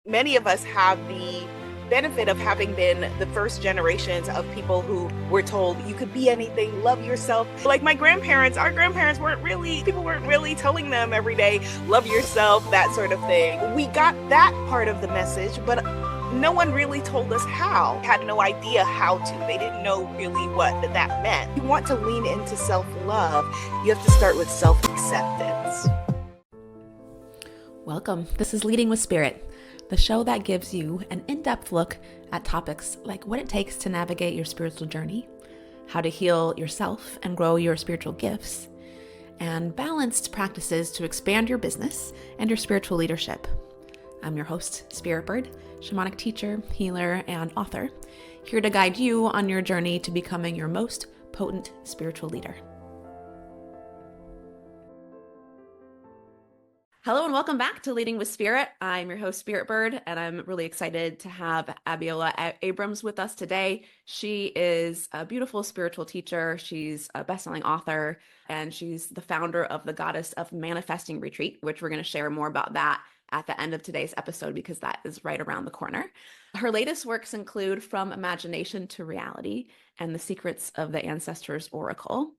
Many of us have the benefit of having been the first generations of people who were told you could be anything, love yourself. Like my grandparents, our grandparents people weren't really telling them every day, love yourself, that sort of thing. We got that part of the message, but no one really told us how. Had no idea how to. They didn't know really what that meant. If you want to lean into self-love, you have to start with self-acceptance. Welcome. This is Leading with Spirit, the show that gives you an in-depth look at topics like what it takes to navigate your spiritual journey, how to heal yourself and grow your spiritual gifts, and balanced practices to expand your business and your spiritual leadership. I'm your host, Spirit Bird, shamanic teacher, healer, and author, here to guide you on your journey to becoming your most potent spiritual leader. Hello and welcome back to Leading with Spirit. I'm your host, Spirit Bird, and I'm really excited to have Abiola Abrams with us today. She is a beautiful spiritual teacher. She's a best-selling author, and she's the founder of the Goddess of Manifesting Retreat, which we're going to share more about that at the end of today's episode because that is right around the corner. Her latest works include From Imagination to Reality and The Secrets of the Ancestors' Oracle.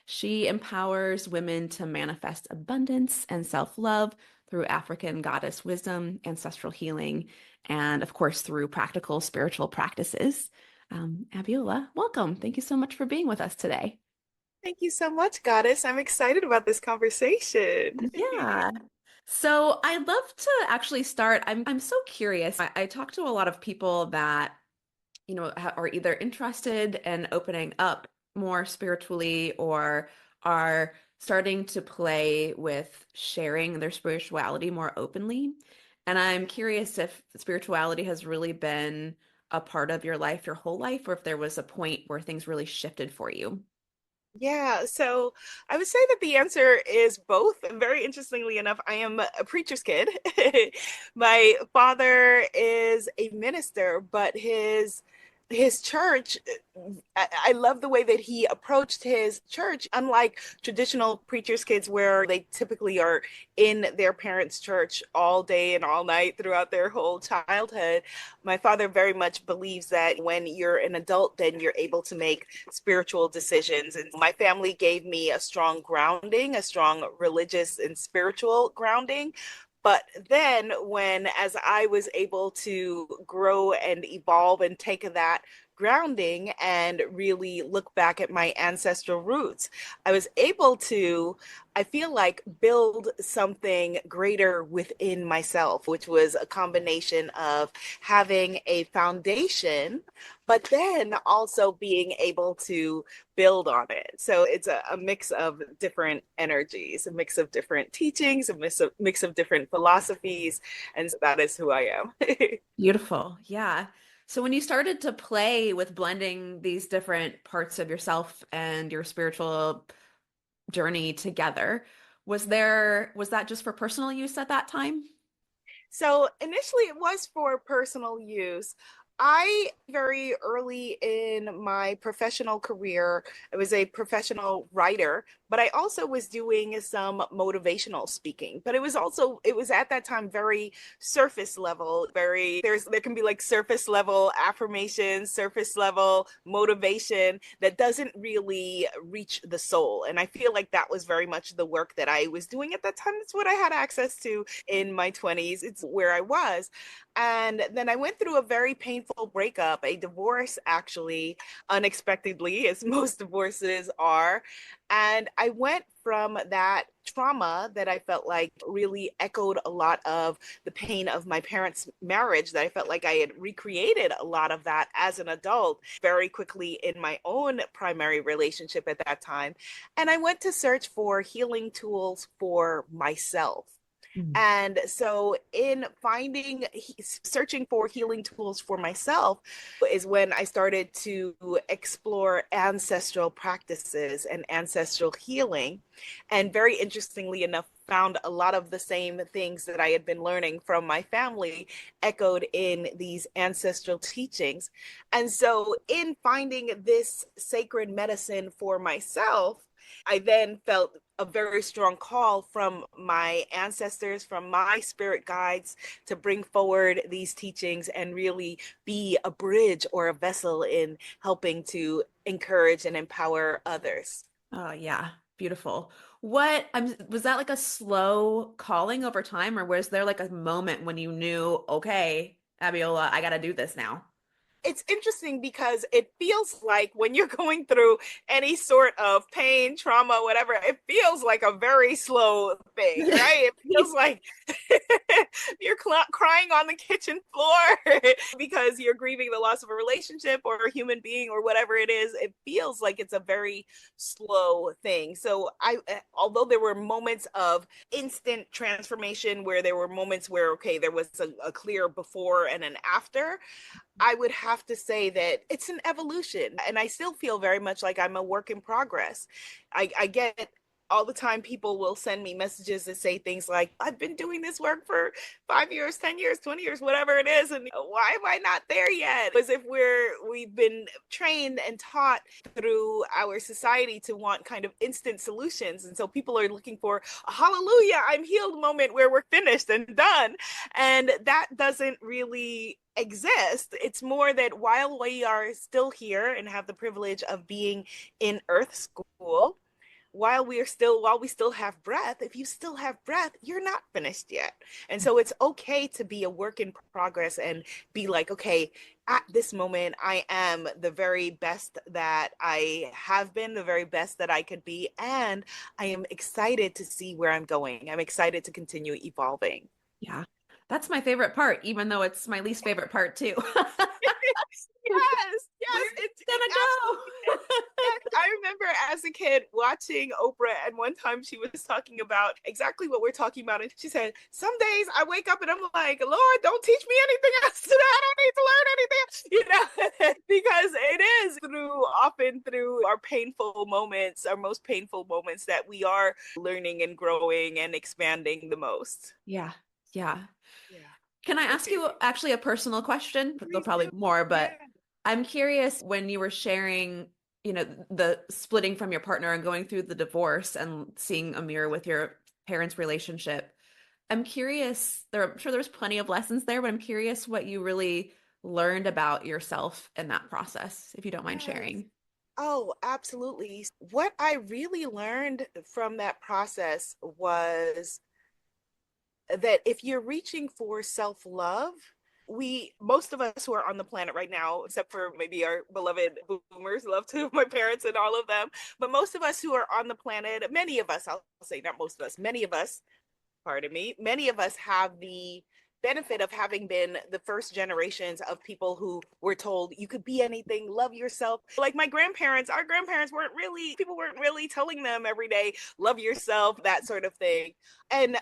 She empowers women to manifest abundance and self-love through African goddess wisdom, ancestral healing, and of course, through practical spiritual practices. Abiola, welcome. Thank you so much for being with us today. Thank you so much, Goddess. I'm excited about this conversation. Yeah. So I'd love to actually start. I'm so curious. I talk to a lot of people that are either interested in opening up more spiritually or are starting to play with sharing their spirituality more openly. And I'm curious if spirituality has really been a part of your life, your whole life, or if there was a point where things really shifted for you. Yeah, so I would say that the answer is both. Very interestingly enough, I am a preacher's kid. My father is a minister, but his church, I love the way that he approached his church, unlike traditional preacher's kids where they typically are in their parents' church all day and all night throughout their whole childhood. My father very much believes that when you're an adult, then you're able to make spiritual decisions. And my family gave me a strong grounding, a strong religious and spiritual grounding. But then, as I was able to grow and evolve and take that grounding and really look back at my ancestral roots, I was able to, I feel like, build something greater within myself, which was a combination of having a foundation, but then also being able to build on it. So it's a mix of different energies, a mix of different teachings, mix of different philosophies. And so that is who I am. Beautiful. Yeah. So when you started to play with blending these different parts of yourself and your spiritual journey together, was that just for personal use at that time? So initially it was for personal use. I very early in my professional career, I was a professional writer, but I also was doing some motivational speaking. But it was at that time very surface level, there can be like surface level affirmations, surface level motivation that doesn't really reach the soul. And I feel like that was very much the work that I was doing at that time. It's what I had access to in my 20s. It's where I was. And then I went through a very painful breakup, a divorce, actually, unexpectedly, as most divorces are. And I went from that trauma that I felt like really echoed a lot of the pain of my parents' marriage, that I felt like I had recreated a lot of that as an adult very quickly in my own primary relationship at that time. And I went to search for healing tools for myself. Mm. And so, in searching for healing tools for myself, is when I started to explore ancestral practices and ancestral healing. And very interestingly enough, found a lot of the same things that I had been learning from my family echoed in these ancestral teachings. And so, in finding this sacred medicine for myself, I then felt a very strong call from my ancestors, from my spirit guides to bring forward these teachings and really be a bridge or a vessel in helping to encourage and empower others. Oh, yeah. Beautiful. Was that like a slow calling over time, or was there like a moment when you knew, okay, Abiola, I gotta do this now? It's interesting because it feels like when you're going through any sort of pain, trauma, whatever, it feels like a very slow thing, right? It feels like you're crying on the kitchen floor because you're grieving the loss of a relationship or a human being or whatever it is. It feels like it's a very slow thing. So although there were moments of instant transformation where there were moments where, okay, there was a clear before and an after, I would have to say that it's an evolution. And I still feel very much like I'm a work in progress. I get all the time people will send me messages that say things like, I've been doing this work for 5 years, 10 years, 20 years, whatever it is. And why am I not there yet? As if we've been trained and taught through our society to want kind of instant solutions. And so people are looking for a hallelujah, I'm healed moment where we're finished and done. And that doesn't really exist. It's more that while we are still here and have the privilege of being in earth school, while we still have breath, if you still have breath, you're not finished yet. And so it's okay to be a work in progress and be like, okay, at this moment I am the very best that I have been, the very best that I could be, and I am excited to see where I'm going. I'm excited to continue evolving. Yeah. That's my favorite part, even though it's my least favorite part too. Yes, yes, Where's it, it it absolutely gonna is. Yes, I remember as a kid watching Oprah, and one time she was talking about exactly what we're talking about. And she said, some days I wake up and I'm like, Lord, don't teach me anything else today. I don't need to learn anything else, because it is often through our painful moments, our most painful moments, that we are learning and growing and expanding the most. Yeah. Yeah. Yeah. Can I ask you actually a personal question? There'll Please probably do. more, Yeah. but I'm curious when you were sharing, the splitting from your partner and going through the divorce and seeing a mirror with your parents' relationship. I'm curious, I'm sure there's plenty of lessons there, but I'm curious what you really learned about yourself in that process, if you don't mind Yes. sharing. Oh, absolutely. What I really learned from that process was that if you're reaching for self-love, most of us who are on the planet right now, except for maybe our beloved boomers, love to my parents and all of them, but most of us who are on the planet, many of us, I'll say not most of us, many of us, pardon me, many of us have the benefit of having been the first generations of people who were told you could be anything, love yourself. Like my grandparents, our grandparents people weren't really telling them every day, love yourself, that sort of thing. And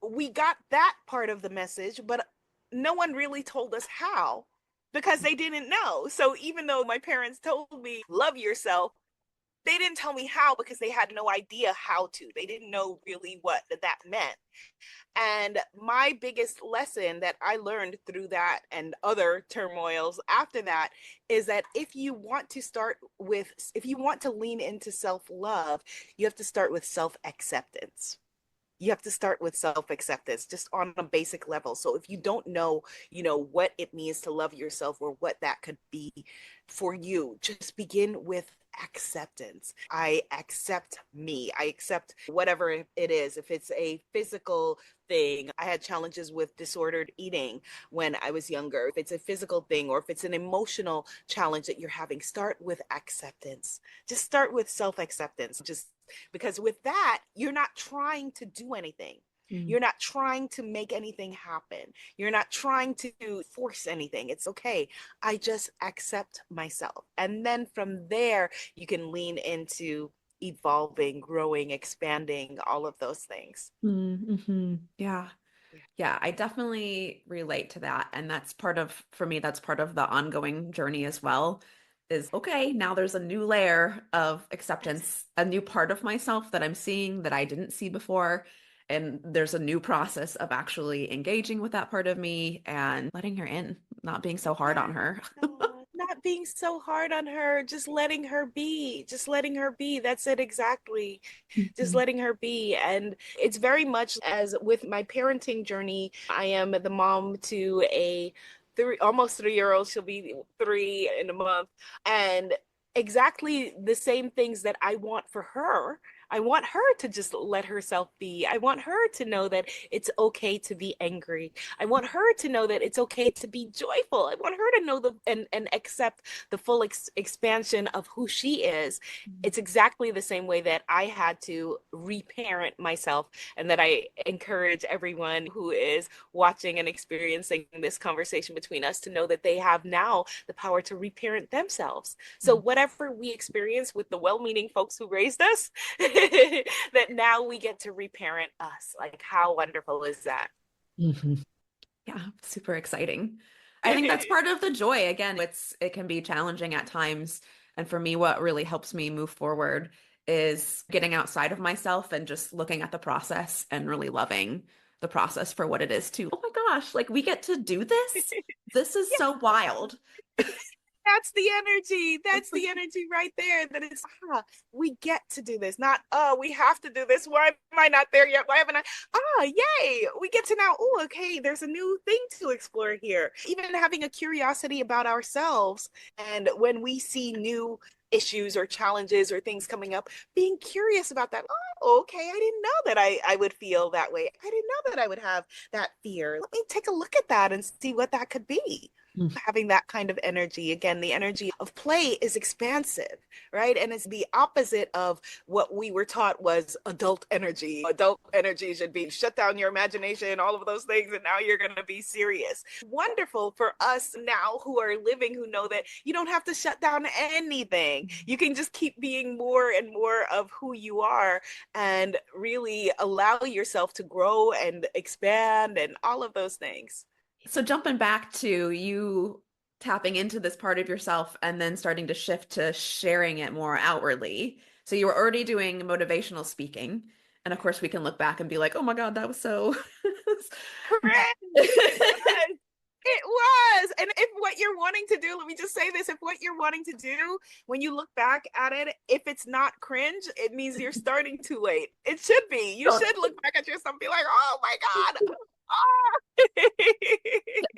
we got that part of the message, but no one really told us how because they didn't know. So even though my parents told me, love yourself, they didn't tell me how because they had no idea how to. They didn't know really what that meant. And my biggest lesson that I learned through that and other turmoils after that is that if you want to lean into self love, you have to start with self acceptance. You have to start with self-acceptance just on a basic level. So if you don't know, what it means to love yourself or what that could be for you, just begin with acceptance. I accept me. I accept whatever it is. If it's a physical thing, I had challenges with disordered eating when I was younger. If it's a physical thing or if it's an emotional challenge that you're having, start with acceptance. Just start with self-acceptance. Just because with that, you're not trying to do anything. Mm. You're not trying to make anything happen. You're not trying to force anything. It's okay. I just accept myself. And then from there, you can lean into evolving, growing, expanding, all of those things. Mm-hmm. Yeah. Yeah, I definitely relate to that. And for me, that's part of the ongoing journey as well. Is okay, now there's a new layer of acceptance, a new part of myself that I'm seeing that I didn't see before. And there's a new process of actually engaging with that part of me and letting her in, not being so hard on her. not being so hard on her, just letting her be, just letting her be. That's it exactly. Just Mhm. letting her be. And it's very much as with my parenting journey, I am the mom to a almost 3 year old. She'll be 3 in a month. And exactly the same things that I want for her. I want her to just let herself be. I want her to know that it's okay to be angry. I want her to know that it's okay to be joyful. I want her to know and accept the full expansion of who she is. It's exactly the same way that I had to reparent myself, and that I encourage everyone who is watching and experiencing this conversation between us to know that they have now the power to reparent themselves. So whatever we experience with the well-meaning folks who raised us, that now we get to reparent us. Like, how wonderful is that? Mhm. Yeah, super exciting. I think that's part of the joy. Again, it can be challenging at times. And for me, what really helps me move forward is getting outside of myself and just looking at the process and really loving the process for what it is too. Oh my gosh, like we get to do this? This is Yeah, so wild. that's the energy. That's the energy right there. That it's, we get to do this. Not, oh, we have to do this. Why am I not there yet? Why haven't I? Yay. We get to now, oh, okay, there's a new thing to explore here. Even having a curiosity about ourselves. And when we see new issues or challenges or things coming up, being curious about that. Oh, okay, I didn't know that I would feel that way. I didn't know that I would have that fear. Let me take a look at that and see what that could be. Having that kind of energy, again, the energy of play is expansive, right? And it's the opposite of what we were taught was adult energy. Adult energy should be shut down your imagination, all of those things, and now you're going to be serious. Wonderful for us now who are living, who know that you don't have to shut down anything. You can just keep being more and more of who you are, and really allow yourself to grow and expand and all of those things. So jumping back to you tapping into this part of yourself and then starting to shift to sharing it more outwardly. So you were already doing motivational speaking. And of course we can look back and be like, "Oh my God, that was so." Cringe. It was. It was. And if what you're wanting to do, let me just say this, if what you're wanting to do, when you look back at it, if it's not cringe, it means you're starting too late. It should be. You should look back at yourself and be like, oh my God. Oh.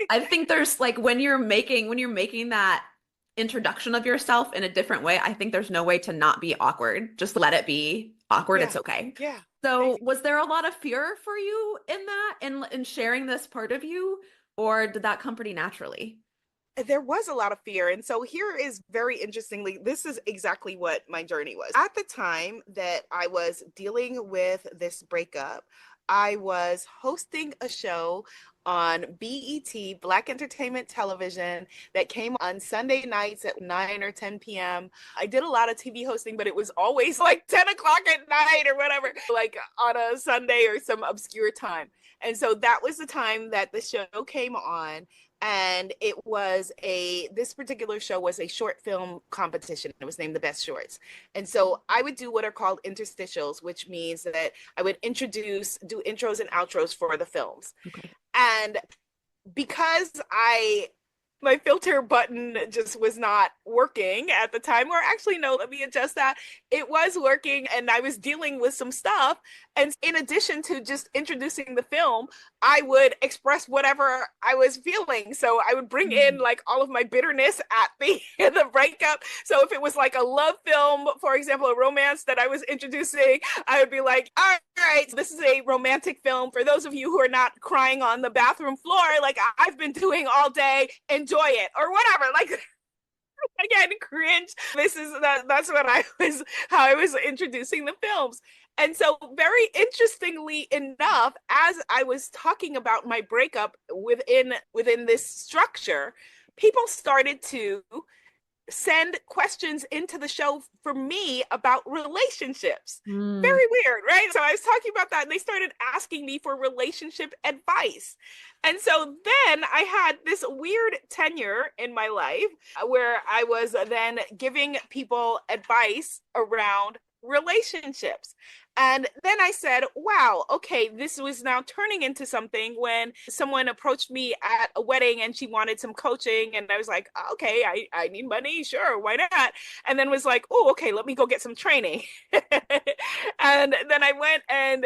I think there's like when you're making that introduction of yourself in a different way, I think there's no way to not be awkward. Just let it be awkward. Yeah. It's okay. Yeah. So, was there a lot of fear for you in that, in sharing this part of you, or did that come pretty naturally? There was a lot of fear. And so here is very interestingly, this is exactly what my journey was. At the time that I was dealing with this breakup, I was hosting a show on BET, Black Entertainment Television, that came on Sunday nights at 9 or 10 p.m. I did a lot of TV hosting, but it was always like 10 o'clock at night or whatever, like on a Sunday or some obscure time. And so that was the time that the show came on, and it was this particular show was a short film competition. It was named the Best Shorts. And so I would do what are called interstitials, which means that I would do intros and outros for the films. Okay. And because I my filter button just was not working at the time, or actually no, let me adjust that. It was working, and I was dealing with some stuff, and in addition to just introducing the film, I would express whatever I was feeling. So I would bring in like all of my bitterness at the breakup. So if it was like a love film, for example, a romance that I was introducing, I would be like, all right, so this is a romantic film. For those of you who are not crying on the bathroom floor, like I've been doing all day, enjoy it or whatever. Like, again, cringe. That's what I was, how I was introducing the films. And so, very interestingly enough, as I was talking about my breakup within this structure, people started to send questions into the show for me about relationships. Mm. Very weird, right? So I was talking about that, and they started asking me for relationship advice. And so then I had this weird tenure in my life where I was then giving people advice around relationships. And then I said, wow, okay, this was now turning into something when someone approached me at a wedding and she wanted some coaching. And I was like, okay, I need money. Sure, why not? And then was like, oh, okay, let me go get some training. And then I went and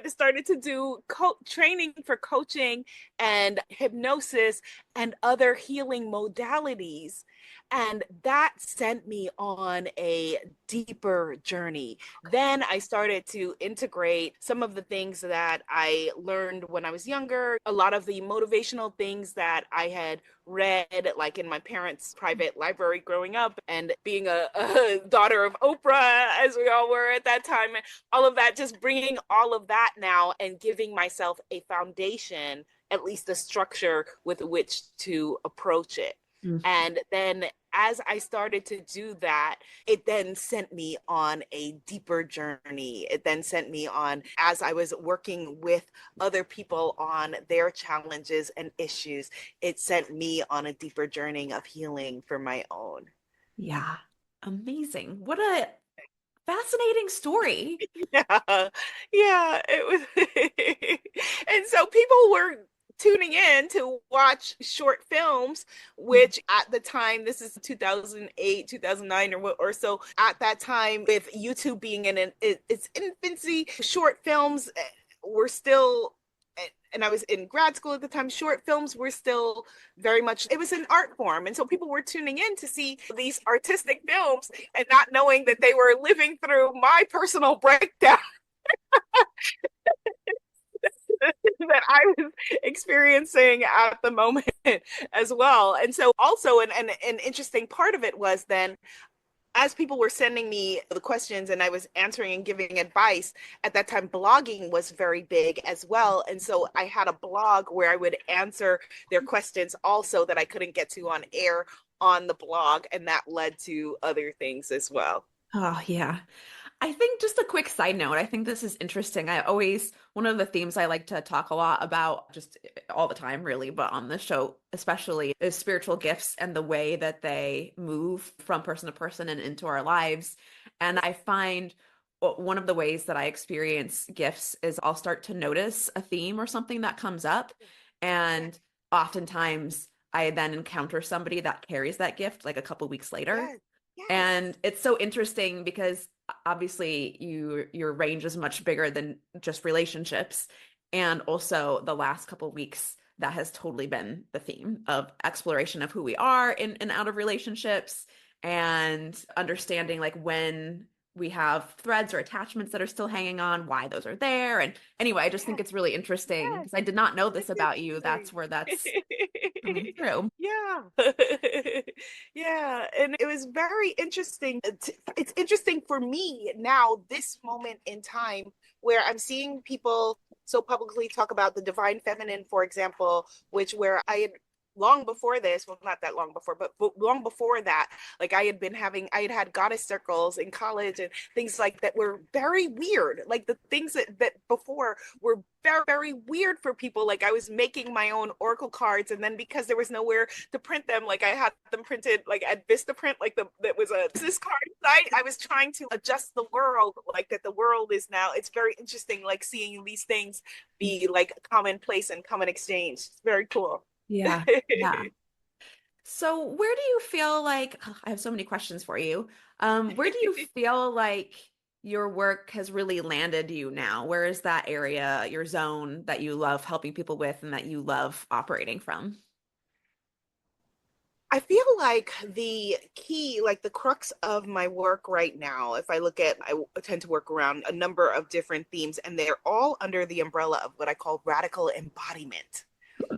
started to do training for coaching and hypnosis and other healing modalities. And that sent me on a deeper journey. Then I started to integrate some of the things that I learned when I was younger, a lot of the motivational things that I had read, like in my parents' private library growing up, and being a daughter of Oprah, as we all were at that time, and all of that, just bringing all of that now and giving myself a foundation, at least a structure with which to approach it. And then as I started to do that, it then sent me on a deeper journey. It then sent me on, as I was working with other people on their challenges and issues, it sent me on a deeper journey of healing for my own. Yeah. Amazing. What a fascinating story. Yeah, yeah, it was. And so people were tuning in to watch short films, which at the time, this is 2008, 2009 or so, at that time, with YouTube being in its infancy, short films were still, and I was in grad school at the time, short films were still very much, it was an art form. And so people were tuning in to see these artistic films and not knowing that they were living through my personal breakdown that I was experiencing at the moment as well. And so also an interesting part of it was then, as people were sending me the questions and I was answering and giving advice, at that time, blogging was very big as well. And so I had a blog where I would answer their questions also that I couldn't get to on air on the blog. And that led to other things as well. Oh, yeah. I think just a quick side note, I think this is interesting. One of the themes I like to talk a lot about just all the time, really, but on the show especially, is spiritual gifts and the way that they move from person to person and into our lives. And I find one of the ways that I experience gifts is I'll start to notice a theme or something that comes up. And oftentimes I then encounter somebody that carries that gift like a couple weeks later. Yes, yes, And it's so interesting because obviously your range is much bigger than just relationships. And also the last couple of weeks, that has totally been the theme of exploration of who we are in and out of relationships and understanding like when we have threads or attachments that are still hanging on, why those are there. And anyway, I just think yes, it's really interesting yes. because I did not know this It's about you. interesting. That's where that's coming through. Yeah. Yeah. And it was very interesting. It's interesting for me now, this moment in time, where I'm seeing people so publicly talk about the divine feminine, for example, which where I had long before this, well, not that long before, but long before that, like I had had goddess circles in college and things like that were very weird. Like the things that before were very, very weird for people. Like I was making my own oracle cards, and then because there was nowhere to print them, like I had them printed like at Vistaprint, like that was a business card site. I was trying to adjust the world, like that the world is now. It's very interesting, like seeing these things be like commonplace and common exchange. It's very cool. Yeah. Yeah. So, where do you feel like, ugh, I have so many questions for you. Where do you feel like your work has really landed you now? Where is that area, your zone that you love helping people with and that you love operating from? I feel like the key, like the crux of my work right now, if I look at, I tend to work around a number of different themes, and they're all under the umbrella of what I call radical embodiment.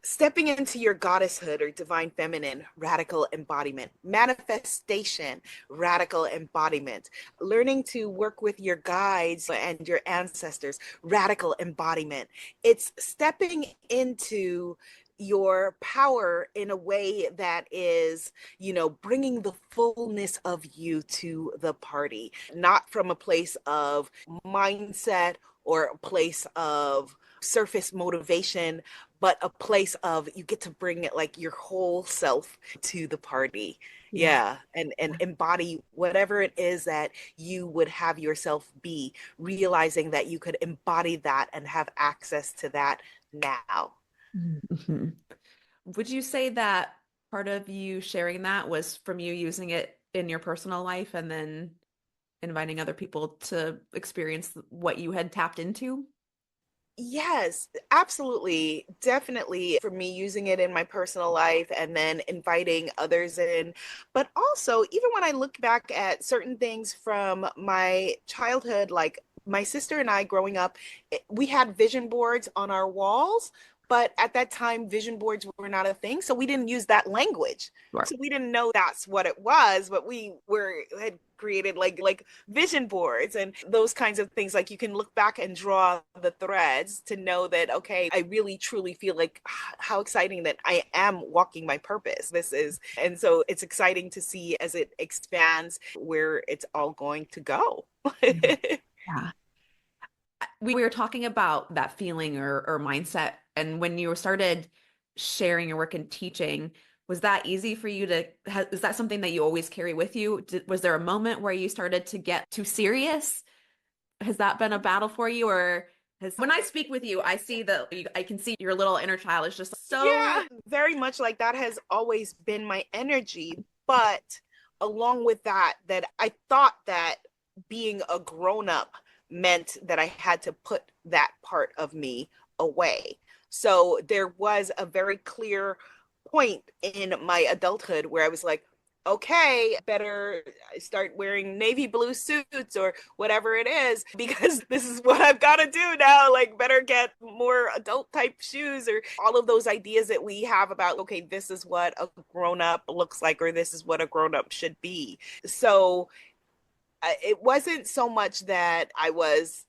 Stepping into your goddesshood or divine feminine, radical embodiment. Manifestation, radical embodiment. Learning to work with your guides and your ancestors, radical embodiment. It's stepping into your power in a way that is, bringing the fullness of you to the party, not from a place of mindset or a place of surface motivation, but a place of you get to bring it like your whole self to the party. Yeah. Yeah, and embody whatever it is that you would have yourself be, realizing that you could embody that and have access to that now. Mm-hmm. Would you say that part of you sharing that was from you using it in your personal life and then inviting other people to experience what you had tapped into? Yes, absolutely. Definitely for me using it in my personal life and then inviting others in. But also, even when I look back at certain things from my childhood, like my sister and I growing up, we had vision boards on our walls. But at that time, vision boards were not a thing. So we didn't use that language. Sure. So we didn't know that's what it was, but we were had created like vision boards and those kinds of things. Like you can look back and draw the threads to know that, okay, I really truly feel like how exciting that I am walking my purpose. This is, and so it's exciting to see as it expands where it's all going to go. Yeah. We were talking about that feeling or mindset, and when you started sharing your work and teaching, was that easy for you to is that something that you always carry with you? Was there a moment where you started to get too serious? Has that been a battle for you, or has when I speak with you, I see that I can see your little inner child is just Yeah, so very much like that has always been my energy. But along with that, that I thought that being a grown up meant that I had to put that part of me away. So there was a very clear point in my adulthood where I was like, okay, better start wearing navy blue suits or whatever it is because this is what I've got to do now. Like, better get more adult type shoes or all of those ideas that we have about, okay, this is what a grown up looks like, or this is what a grown up should be. So it wasn't so much that I was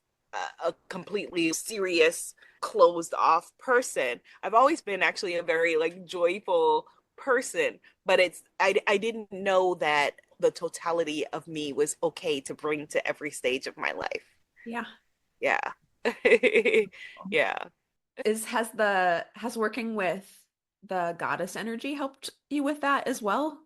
a completely serious, closed off person. I've always been actually a very like joyful person, but I didn't know that the totality of me was okay to bring to every stage of my life. yeah. Yeah. Yeah. Is has working with the goddess energy helped you with that as well?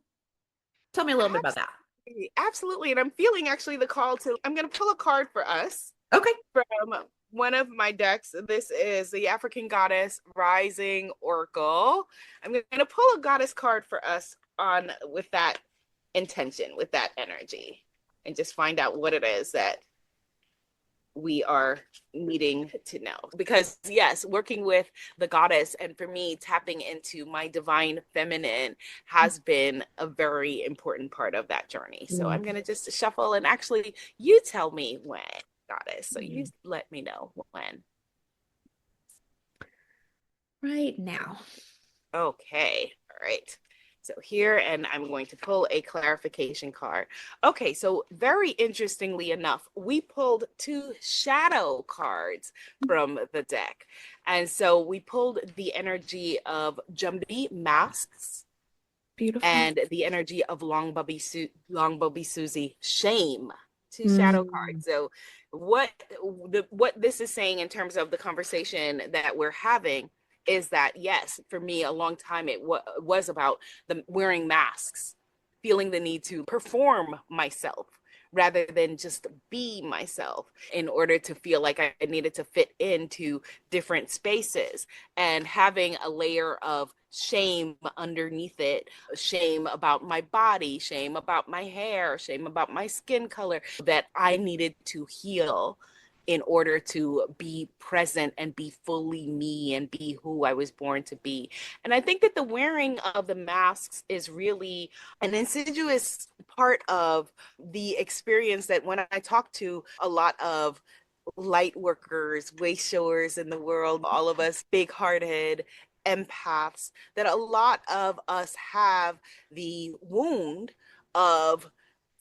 Tell me a little bit about that. Absolutely. Absolutely. And I'm feeling actually the call to, I'm going to pull a card for us Okay. from one of my decks. This is the African Goddess Rising Oracle. I'm going to pull a goddess card for us on with that intention, with that energy, and just find out what it is that we are needing to know. Because yes, working with the goddess and for me tapping into my divine feminine has been a very important part of that journey. So Mm. I'm going to just shuffle and actually you tell me when, goddess. So you let me know when. Right now. Okay. All right. So here, and I'm going to pull a clarification card. Okay, so very interestingly enough, we pulled two shadow cards from the deck. And so we pulled the energy of Jumbie masks Beautiful. and the energy of Long Bubby Susie shame. Two shadow Mm. cards. So what what this is saying in terms of the conversation that we're having is that yes, for me a long time it was about the wearing masks, feeling the need to perform myself rather than just be myself in order to feel like I needed to fit into different spaces and having a layer of shame underneath it, shame about my body, shame about my hair, shame about my skin color that I needed to heal in order to be present and be fully me and be who I was born to be. And I think that the wearing of the masks is really an insidious part of the experience that when I talk to a lot of light workers, way showers in the world, all of us big hearted empaths, that a lot of us have the wound of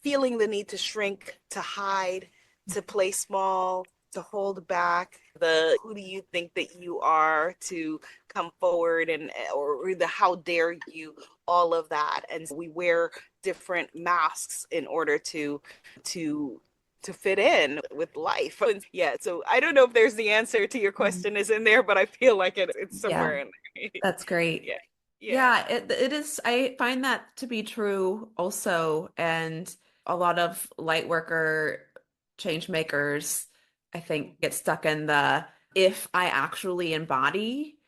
feeling the need to shrink, to hide, to play small, to hold back. The who do you think that you are to come forward and or the how dare you, all of that. And we wear different masks in order to to fit in with life. And yeah, so I don't know if there's the answer to your Mhm. question is in there, but I feel like it's Yeah, somewhere in there. that's great. Yeah. Yeah. Yeah, it is. I find that to be true also. And a lot of light worker change makers, I think, get stuck in the if I actually embody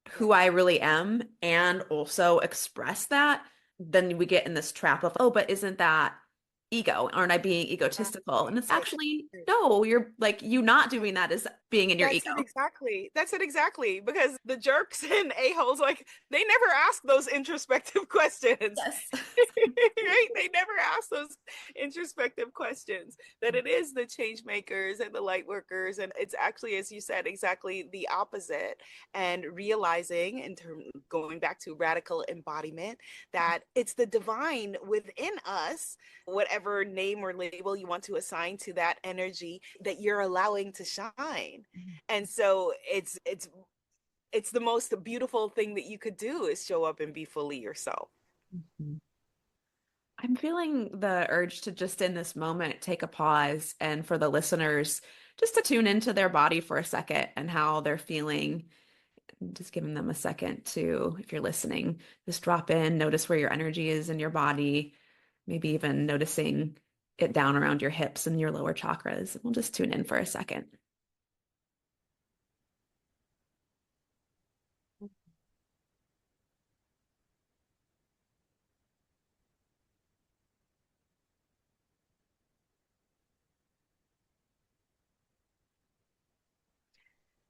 Yeah. who I really am and also express that, then we get in this trap of, oh, but isn't that ego? Aren't I being egotistical? And it's Right. actually, no, you're like, you not Right. doing that is being in your That's ego. it exactly. That's it exactly. Because the jerks and a-holes, like, they never ask those introspective questions. Yes. Right? They never ask those introspective questions. That it is the change makers and the light workers. And it's actually, as you said, exactly the opposite. And realizing, in terms going back to radical embodiment, that it's the divine within us, whatever name or label you want to assign to that energy, that you're allowing to shine. And so it's the most beautiful thing that you could do is show up and be fully yourself. Mhm. I'm feeling the urge to just in this moment take a pause and for the listeners just to tune into their body for a second and how they're feeling. Just giving them a second to, if you're listening, just drop in, notice where your energy is in your body, maybe even noticing it down around your hips and your lower chakras. We'll just tune in for a second.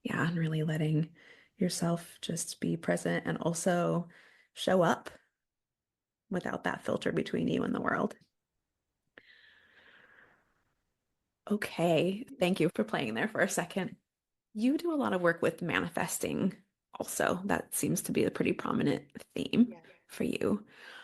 Yeah, and really letting yourself just be present and also show up without that filter between you and the world. Okay, thank you for playing there for a second. You do a lot of work with manifesting also. That seems to be a pretty prominent theme Yeah. for you.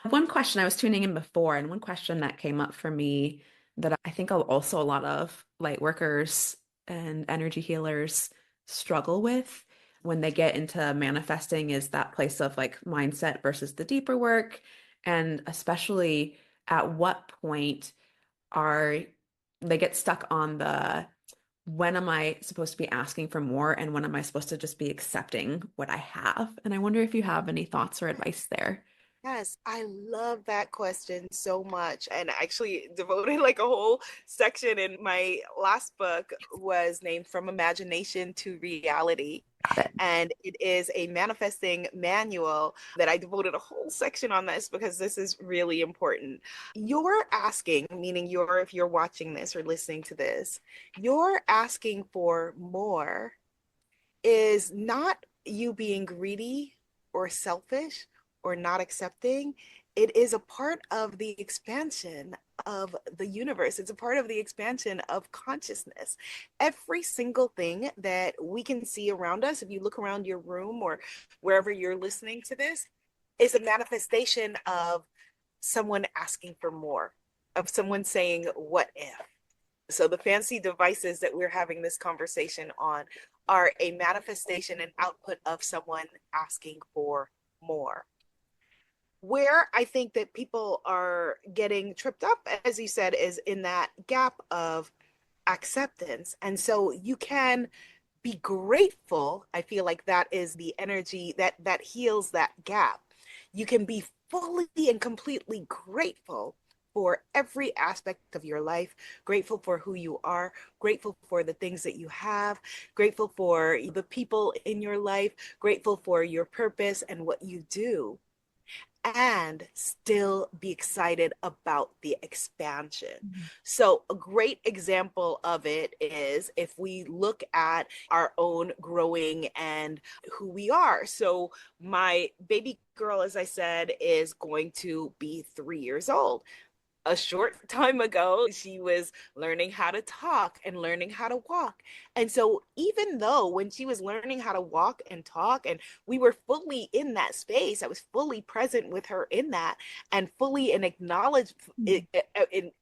One question I was tuning in before, and one question that came up for me that I think also a lot of light workers and energy healers struggle with when they get into manifesting is that place of like mindset versus the deeper work. And especially at what point are they get stuck on the when am I supposed to be asking for more and when am I supposed to just be accepting what I have? And I wonder if you have any thoughts or advice there. Yes, I love that question so much. And I actually devoted like a whole section in my last book was named From Imagination to Reality. Got it. And it is a manifesting manual that I devoted a whole section on this because this is really important. You're asking, meaning if you're watching this or listening to this, you're asking for more is not you being greedy or selfish or not accepting. It is a part of the expansion of the universe. It's a part of the expansion of consciousness. Every single thing that we can see around us, if you look around your room or wherever you're listening to this, is a manifestation of someone asking for more, of someone saying, what if? So the fancy devices that we're having this conversation on are a manifestation and output of someone asking for more. Where I think that people are getting tripped up, as you said, is in that gap of acceptance. And so you can be grateful. I feel like that is the energy that heals that gap. You can be fully and completely grateful for every aspect of your life, grateful for who you are, grateful for the things that you have, grateful for the people in your life, grateful for your purpose and what you do, and still be excited about the expansion. Mhm. So, a great example of it is if we look at our own growing and who we are. So, my baby girl, as I said, is going to be 3 years old. A short time ago, she was learning how to talk and learning how to walk. And so, even though when she was learning how to walk and talk, and we were fully in that space, I was fully present with her in that and fully Mhm.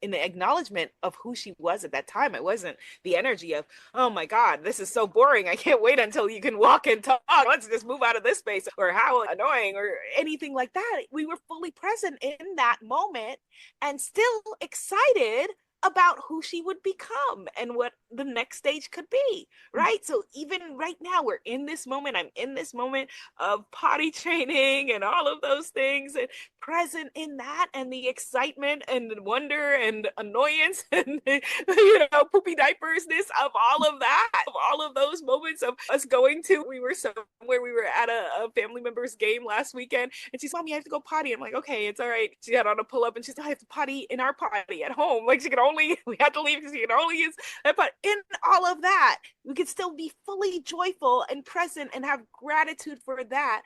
in the acknowledgement of who she was at that time. It wasn't the energy of, oh my God, this is so boring. I can't wait until you can walk and talk. Let's just move out of this space, or how annoying, or anything like that. We were fully present in that moment and still excited about who she would become and what the next stage could be, right? So even right now, we're in this moment. I'm in this moment of potty training and all of those things, and present in that, and the excitement and the wonder and annoyance and poopy diapersness of all of that, of all of those moments of us going to, we were somewhere, we were at a family member's game last weekend, and she's, Mommy, I have to go potty. I'm like, okay, it's all right. She had on a pull up, and she's, I have to potty in our potty at home. Like, she could only, we had to leave because she could only use that. But in all of that, we could still be fully joyful and present and have gratitude for that.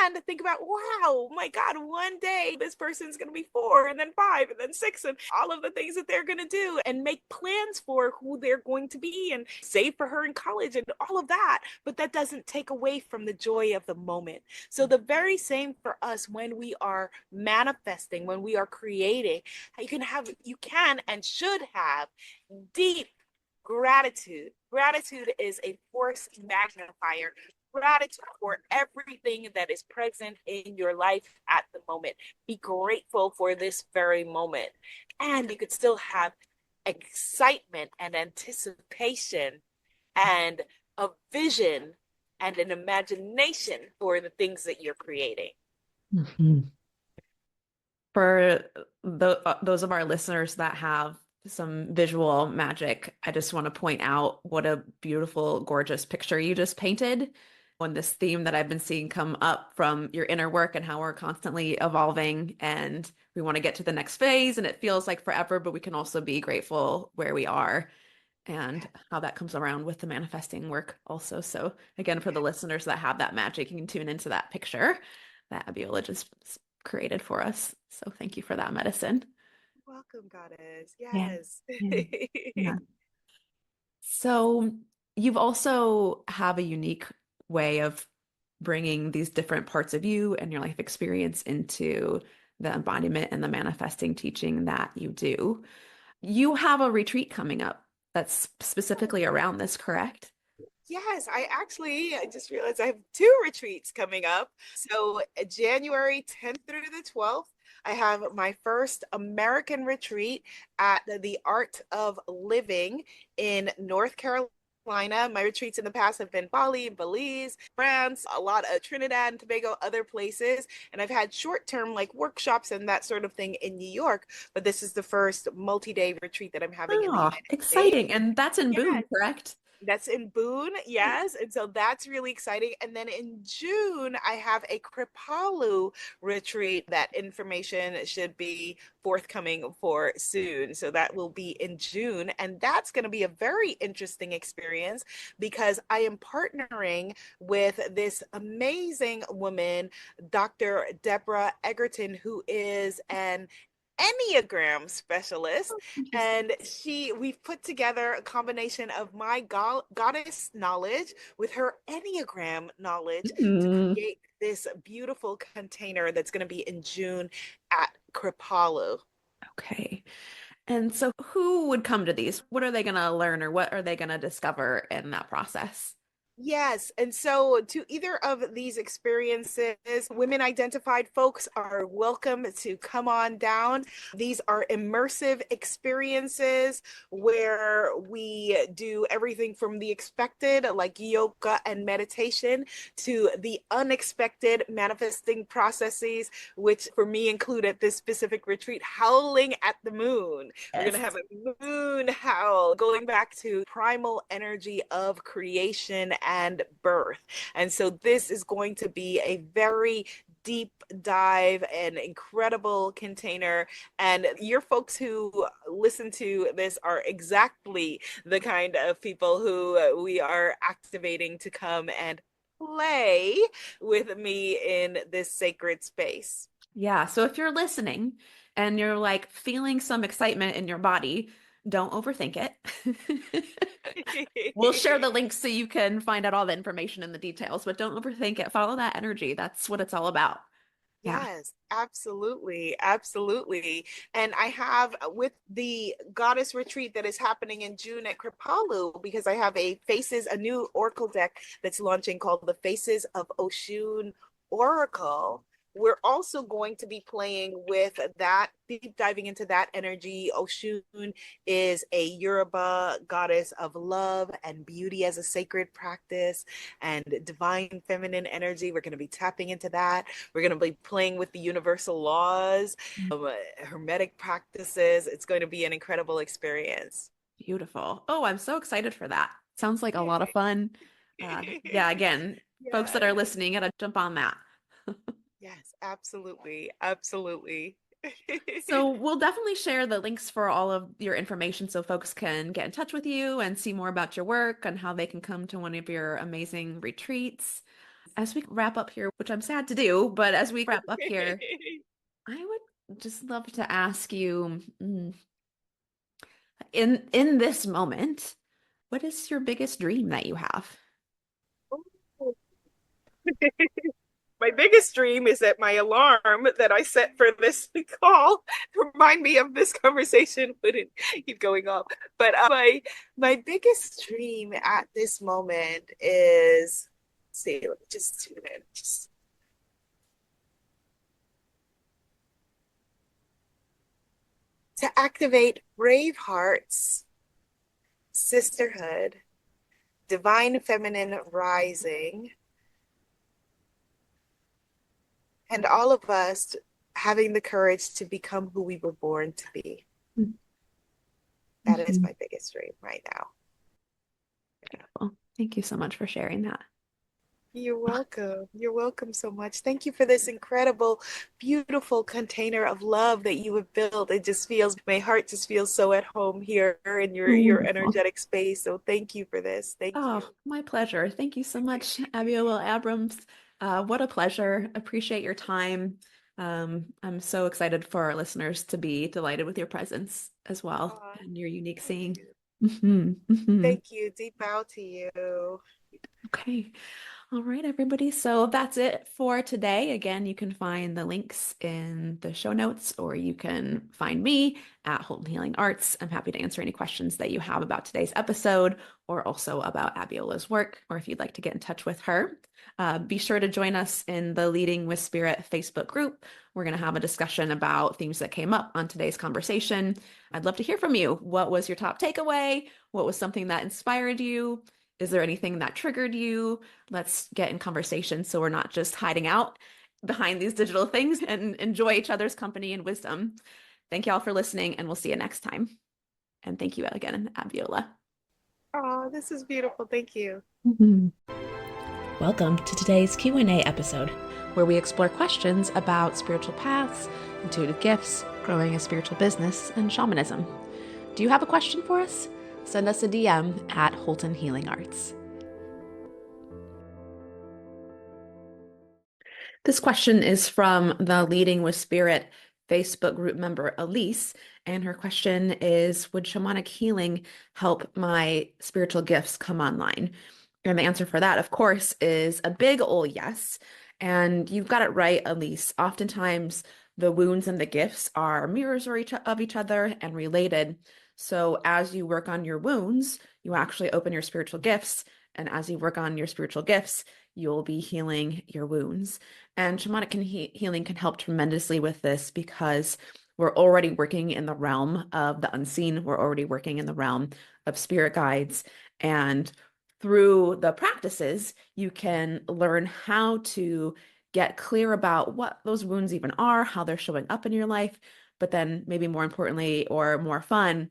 And think about, wow, my God, one day this person's going to be 4 and then 5 and then 6 and all of the things that they're going to do, and make plans for who they're going to be and save for her in college and all of that. But that doesn't take away from the joy of the moment. So the very same for us when we are manifesting, when we are creating, you can and should have deep gratitude. Gratitude is a force magnifier. Gratitude for everything that is present in your life at the moment. Be grateful for this very moment. And you could still have excitement and anticipation and a vision and an imagination for the things that you're creating. Mhm. For those of our listeners that have some visual magic, I just want to point out what a beautiful, gorgeous picture you just painted on this theme that I've been seeing come up from your inner work and how we're constantly evolving and we want to get to the next phase and it feels like forever, but we can also be grateful where we are and how that comes around with the manifesting work also. So again, for the listeners that have that magic, you can tune into that picture that Abiola just created for us. So thank you for that medicine. Welcome, Goddess. Yeah. Yes. Yeah. Yeah. So you've also have a unique way of bringing these different parts of you and your life experience into the embodiment and the manifesting teaching that you do. You have a retreat coming up that's specifically around this, correct? Yes, I just realized I have 2 retreats coming up. So January 10th through the 12th, I have my first American retreat at the Art of Living in North Carolina. My retreats in the past have been Bali, Belize, France, a lot of Trinidad and Tobago, other places. And I've had short-term like workshops and that sort of thing in New York, but this is the first multi-day retreat that I'm having in the Oh, United States. exciting. And that's in Boone, Yes. correct? That's in Boone, yes. And so that's really exciting. And then in June, I have a Kripalu retreat. That information should be forthcoming for soon. So that will be in June. And that's going to be a very interesting experience because I am partnering with this amazing woman, Dr. Deborah Egerton, who is an Enneagram specialist, Interesting. and we've put together a combination of my goddess knowledge with her Enneagram knowledge to Mm, create this beautiful container that's going to be in June at Kripalu. okay. And so who would come to these? What are they going to learn or what are they going to discover in that process? Yes. And so, to either of these experiences, women identified folks are welcome to come on down. These are immersive experiences where we do everything from the expected, like yoga and meditation, to the unexpected manifesting processes, which for me included this specific retreat, howling at the moon. We're going to Yes. have a moon howl, going back to primal energy of creation and birth. And so this is going to be a very deep dive and incredible container. And your folks who listen to this are exactly the kind of people who we are activating to come and play with me in this sacred space. Yeah. So if you're listening and you're like feeling some excitement in your body, don't overthink it. We'll share the links so you can find out all the information and the details, but don't overthink it. Follow that energy. That's what it's all about. Yeah. Yes, absolutely. Absolutely. And I have with the goddess retreat that is happening in June at Kripalu, because I have a new oracle deck that's launching called the Faces of Oshun Oracle. we're also going to be playing with that, deep diving into that energy. Oshun is a Yoruba goddess of love and beauty as a sacred practice and divine feminine energy. We're going to be tapping into that. We're going to be playing with the universal laws, hermetic practices. It's going to be an incredible experience. Beautiful. Oh, I'm so excited for that. Sounds like a lot of fun. Yeah, again, folks that are Yes. listening, gotta jump on that. Yes, absolutely. Absolutely. So we'll definitely share the links for all of your information so folks can get in touch with you and see more about your work and how they can come to one of your amazing retreats. As we wrap up here, which I'm sad to do, but as we wrap up here, I would just love to ask you, in this moment, what is your biggest dream that you have? My biggest dream is that my alarm that I set for this call to remind me of this conversation wouldn't keep going off. But my biggest dream at this moment is, see, let me just tune in, just to activate brave hearts, sisterhood, divine feminine rising, and all of us having the courage to become who we were born to be. That is Mhm. my biggest dream right now. Well, thank you so much for sharing that. You're welcome. You're welcome so much. Thank you for this incredible, beautiful container of love that you have built. It just feels, my heart just feels so at home here in your Wonderful. energetic space. So thank you for this. Thank Oh, you. my pleasure. Thank you so much, Abiola Abrams. What a pleasure. Appreciate your time. I'm so excited for our listeners to be delighted with your presence as well Aw, and your unique thank seeing. you. Hmm. Thank you. Deep bow to you. Okay. All right, everybody. So that's it for today. Again, you can find the links in the show notes, or you can find me at Holton Healing Arts. I'm happy to answer any questions that you have about today's episode or also about Abiola's work, or if you'd like to get in touch with her. Be sure to join us in the Leading with Spirit Facebook group. We're going to have a discussion about themes that came up on today's conversation. I'd love to hear from you. What was your top takeaway? What was something that inspired you? Is there anything that triggered you? Let's get in conversation so we're not just hiding out behind these digital things and enjoy each other's company and wisdom. Thank you all for listening, and we'll see you next time. And thank you again, Abiola. Oh, this is beautiful. Thank you. Mhm. Welcome to today's Q&A episode, where we explore questions about spiritual paths, intuitive gifts, growing a spiritual business, and shamanism. Do you have a question for us? Send us a DM at Holton Healing Arts. This question is from the Leading with Spirit Facebook group member Elise, and her question is, would shamanic healing help my spiritual gifts come online? And the answer for that, of course, is a big ol' yes. And you've got it right, Elise. Oftentimes, the wounds and the gifts are mirrors of each other and related. So as you work on your wounds, you actually open your spiritual gifts. And as you work on your spiritual gifts, you'll be healing your wounds. And shamanic healing can help tremendously with this because we're already working in the realm of the unseen. We're already working in the realm of spirit guides. And through the practices, you can learn how to get clear about what those wounds even are, how they're showing up in your life, but then maybe more importantly or more fun,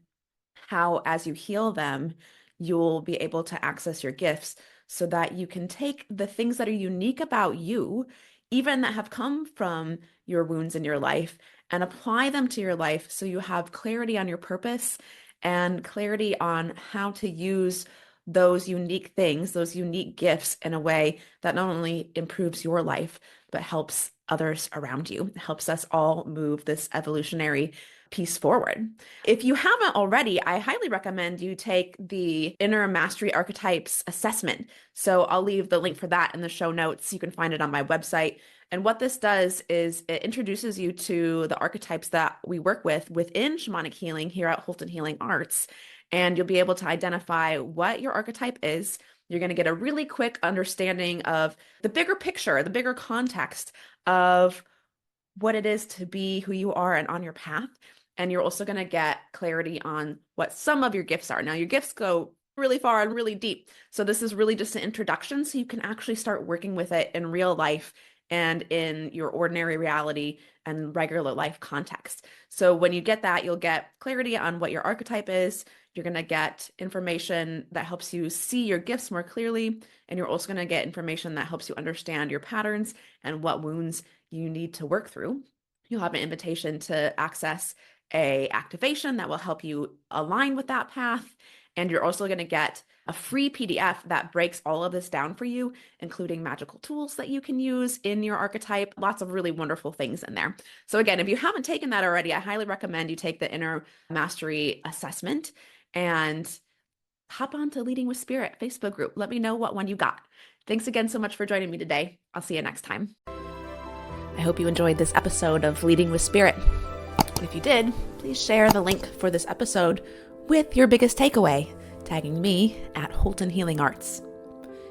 how as you heal them, you'll be able to access your gifts so that you can take the things that are unique about you, even that have come from your wounds in your life, and apply them to your life so you have clarity on your purpose and clarity on how to use those unique things, those unique gifts in a way that not only improves your life, but helps others around you, helps us all move this evolutionary piece forward. If you haven't already, I highly recommend you take the Inner Mastery Archetypes assessment. So I'll leave the link for that in the show notes. You can find it on my website. And what this does is it introduces you to the archetypes that we work with within shamanic healing here at Holton Healing Arts. And you'll be able to identify what your archetype is, You're going to get a really quick understanding of the bigger picture, the bigger context of what it is to be who you are and on your path. And you're also going to get clarity on what some of your gifts are. Now, your gifts go really far and really deep. So this is really just an introduction so you can actually start working with it in real life and in your ordinary reality and regular life context. So when you get that, you'll get clarity on what your archetype is. You're going to get information that helps you see your gifts more clearly. And you're also going to get information that helps you understand your patterns and what wounds you need to work through. You'll have an invitation to access a activation that will help you align with that path. And you're also going to get a free PDF that breaks all of this down for you, including magical tools that you can use in your archetype, lots of really wonderful things in there. So again, if you haven't taken that already, I highly recommend you take the Inner Mastery Assessment and hop on to Leading with Spirit Facebook group. Let me know what one you got. Thanks again so much for joining me today. I'll see you next time. I hope you enjoyed this episode of Leading with Spirit. If you did, please share the link for this episode with your biggest takeaway, tagging me at Holton Healing Arts.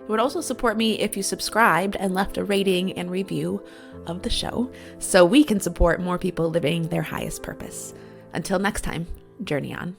It would also support me if you subscribed and left a rating and review of the show so we can support more people living their highest purpose. Until next time, journey on.